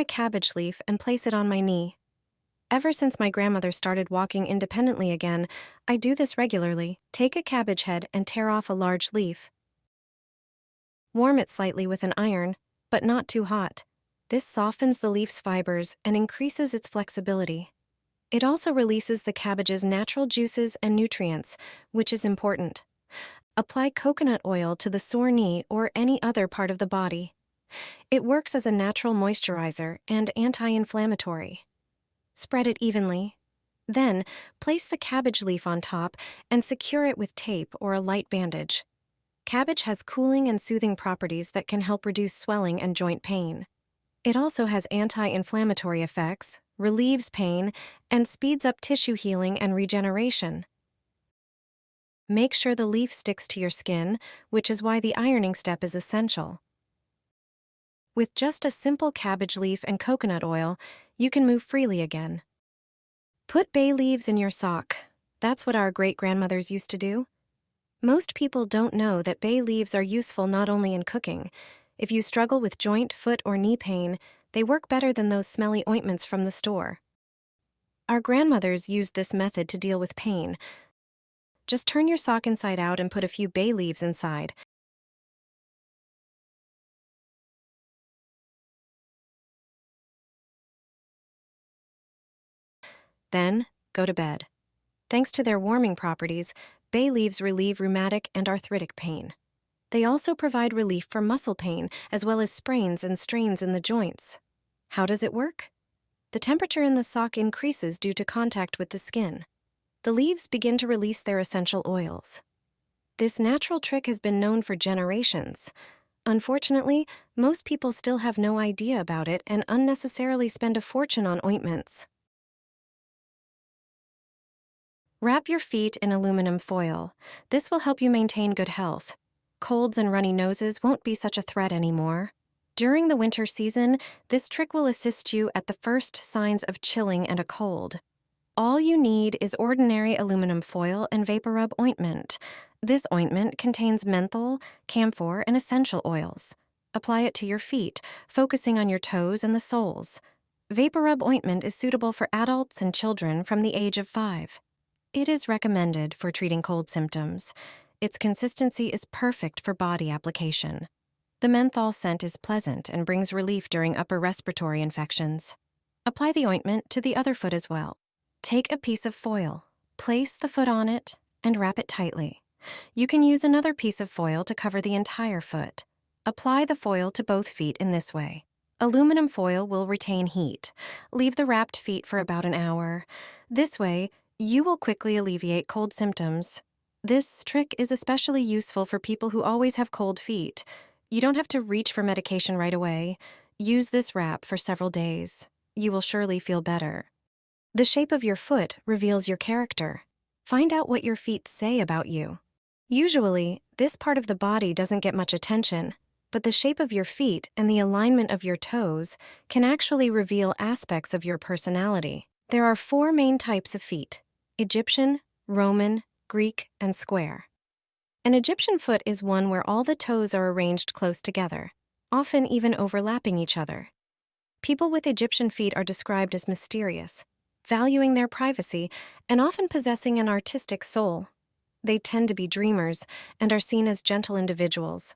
a cabbage leaf and place it on my knee. Ever since my grandmother started walking independently again, I do this regularly. Take a cabbage head and tear off a large leaf. Warm it slightly with an iron, but not too hot. This softens the leaf's fibers and increases its flexibility. It also releases the cabbage's natural juices and nutrients, which is important. Apply coconut oil to the sore knee or any other part of the body. It works as a natural moisturizer and anti-inflammatory. Spread it evenly. Then, place the cabbage leaf on top and secure it with tape or a light bandage. Cabbage has cooling and soothing properties that can help reduce swelling and joint pain. It also has anti-inflammatory effects, relieves pain, and speeds up tissue healing and regeneration. Make sure the leaf sticks to your skin, which is why the ironing step is essential. With just a simple cabbage leaf and coconut oil, you can move freely again. Put bay leaves in your sock. That's what our great-grandmothers used to do. Most people don't know that bay leaves are useful not only in cooking. If you struggle with joint, foot, or knee pain, they work better than those smelly ointments from the store. Our grandmothers used this method to deal with pain. Just turn your sock inside out and put a few bay leaves inside. Then, go to bed. Thanks to their warming properties, bay leaves relieve rheumatic and arthritic pain. They also provide relief for muscle pain, as well as sprains and strains in the joints. How does it work? The temperature in the sock increases due to contact with the skin. The leaves begin to release their essential oils. This natural trick has been known for generations. Unfortunately, most people still have no idea about it and unnecessarily spend a fortune on ointments. Wrap your feet in aluminum foil. This will help you maintain good health. Colds and runny noses won't be such a threat anymore. During the winter season, this trick will assist you at the first signs of chilling and a cold. All you need is ordinary aluminum foil and VapoRub ointment. This ointment contains menthol, camphor, and essential oils. Apply it to your feet, focusing on your toes and the soles. VapoRub ointment is suitable for adults and children from the age of 5. It is recommended for treating cold symptoms. Its consistency is perfect for body application. The menthol scent is pleasant and brings relief during upper respiratory infections. Apply the ointment to the other foot as well. Take a piece of foil, place the foot on it, and wrap it tightly. You can use another piece of foil to cover the entire foot. Apply the foil to both feet in this way. Aluminum foil will retain heat. Leave the wrapped feet for about an hour. This way, you will quickly alleviate cold symptoms. This trick is especially useful for people who always have cold feet. You don't have to reach for medication right away. Use this wrap for several days. You will surely feel better. The shape of your foot reveals your character. Find out what your feet say about you. Usually, this part of the body doesn't get much attention, but the shape of your feet and the alignment of your toes can actually reveal aspects of your personality. There are 4 main types of feet: Egyptian, Roman, Greek, and square. An Egyptian foot is one where all the toes are arranged close together, often even overlapping each other. People with Egyptian feet are described as mysterious, valuing their privacy, and often possessing an artistic soul. They tend to be dreamers and are seen as gentle individuals.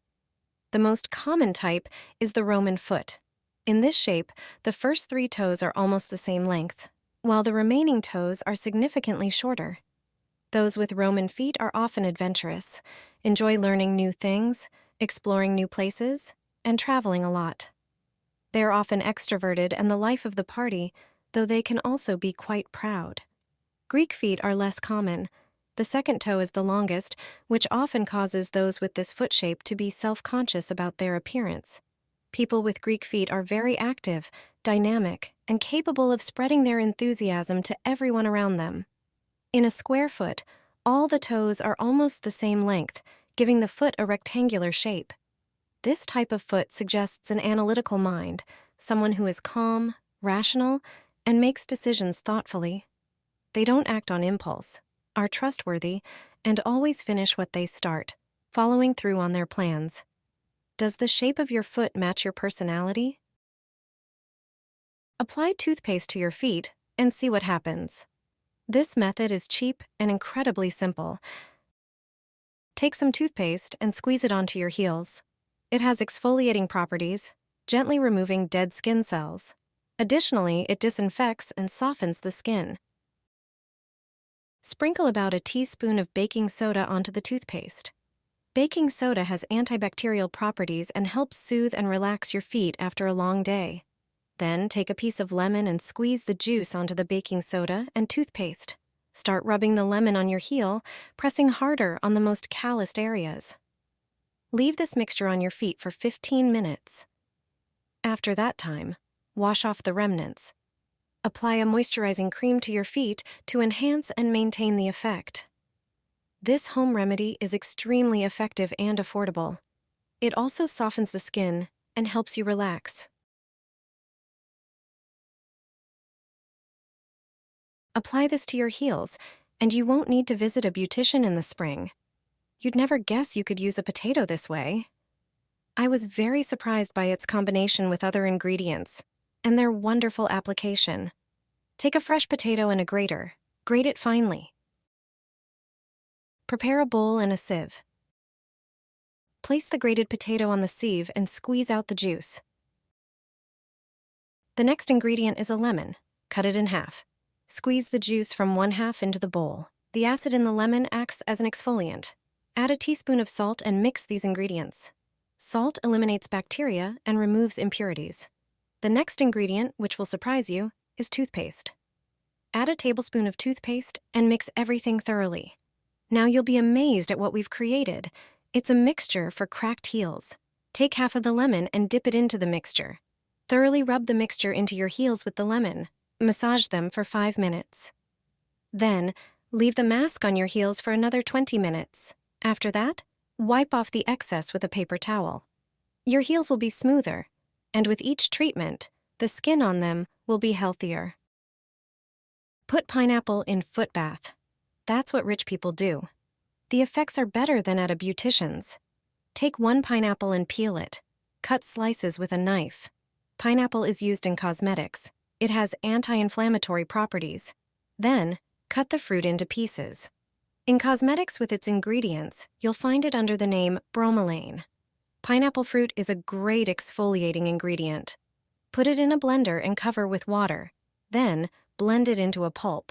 The most common type is the Roman foot. In this shape, the first 3 toes are almost the same length, while the remaining toes are significantly shorter. Those with Roman feet are often adventurous, enjoy learning new things, exploring new places, and traveling a lot. They are often extroverted and the life of the party, though they can also be quite proud. Greek feet are less common. The second toe is the longest, which often causes those with this foot shape to be self-conscious about their appearance. People with Greek feet are very active, dynamic, and capable of spreading their enthusiasm to everyone around them. In a square foot, all the toes are almost the same length, giving the foot a rectangular shape. This type of foot suggests an analytical mind, someone who is calm, rational, and makes decisions thoughtfully. They don't act on impulse, are trustworthy, and always finish what they start, following through on their plans. Does the shape of your foot match your personality? Apply toothpaste to your feet and see what happens. This method is cheap and incredibly simple. Take some toothpaste and squeeze it onto your heels. It has exfoliating properties, gently removing dead skin cells. Additionally, it disinfects and softens the skin. Sprinkle about a teaspoon of baking soda onto the toothpaste. Baking soda has antibacterial properties and helps soothe and relax your feet after a long day. Then take a piece of lemon and squeeze the juice onto the baking soda and toothpaste. Start rubbing the lemon on your heel, pressing harder on the most calloused areas. Leave this mixture on your feet for 15 minutes. After that time, wash off the remnants. Apply a moisturizing cream to your feet to enhance and maintain the effect. This home remedy is extremely effective and affordable. It also softens the skin and helps you relax. Apply this to your heels, and you won't need to visit a beautician in the spring. You'd never guess you could use a potato this way. I was very surprised by its combination with other ingredients and their wonderful application. Take a fresh potato and a grater. Grate it finely. Prepare a bowl and a sieve. Place the grated potato on the sieve and squeeze out the juice. The next ingredient is a lemon. Cut it in half. Squeeze the juice from one half into the bowl. The acid in the lemon acts as an exfoliant. Add a teaspoon of salt and mix these ingredients. Salt eliminates bacteria and removes impurities. The next ingredient, which will surprise you, is toothpaste. Add a tablespoon of toothpaste and mix everything thoroughly. Now you'll be amazed at what we've created. It's a mixture for cracked heels. Take half of the lemon and dip it into the mixture. Thoroughly rub the mixture into your heels with the lemon. Massage them for 5 minutes. Then, leave the mask on your heels for another 20 minutes. After that, wipe off the excess with a paper towel. Your heels will be smoother, and with each treatment, the skin on them will be healthier. Put pineapple in foot bath. That's what rich people do. The effects are better than at a beautician's. Take 1 pineapple and peel it. Cut slices with a knife. Pineapple is used in cosmetics. It has anti-inflammatory properties. Then, cut the fruit into pieces. In cosmetics with its ingredients, you'll find it under the name bromelain. Pineapple fruit is a great exfoliating ingredient. Put it in a blender and cover with water. Then, blend it into a pulp.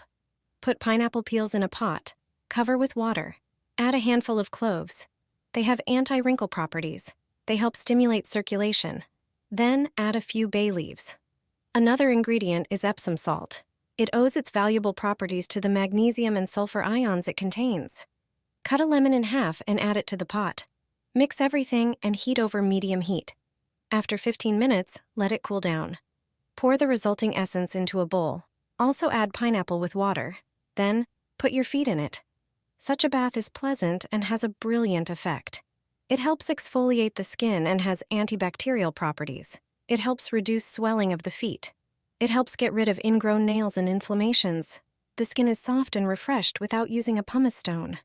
Put pineapple peels in a pot. Cover with water. Add a handful of cloves. They have anti-wrinkle properties. They help stimulate circulation. Then, add a few bay leaves. Another ingredient is Epsom salt. It owes its valuable properties to the magnesium and sulfur ions it contains. Cut a lemon in half and add it to the pot. Mix everything and heat over medium heat. After 15 minutes, let it cool down. Pour the resulting essence into a bowl. Also add pineapple with water. Then, put your feet in it. Such a bath is pleasant and has a brilliant effect. It helps exfoliate the skin and has antibacterial properties. It helps reduce swelling of the feet. It helps get rid of ingrown nails and inflammations. The skin is soft and refreshed without using a pumice stone.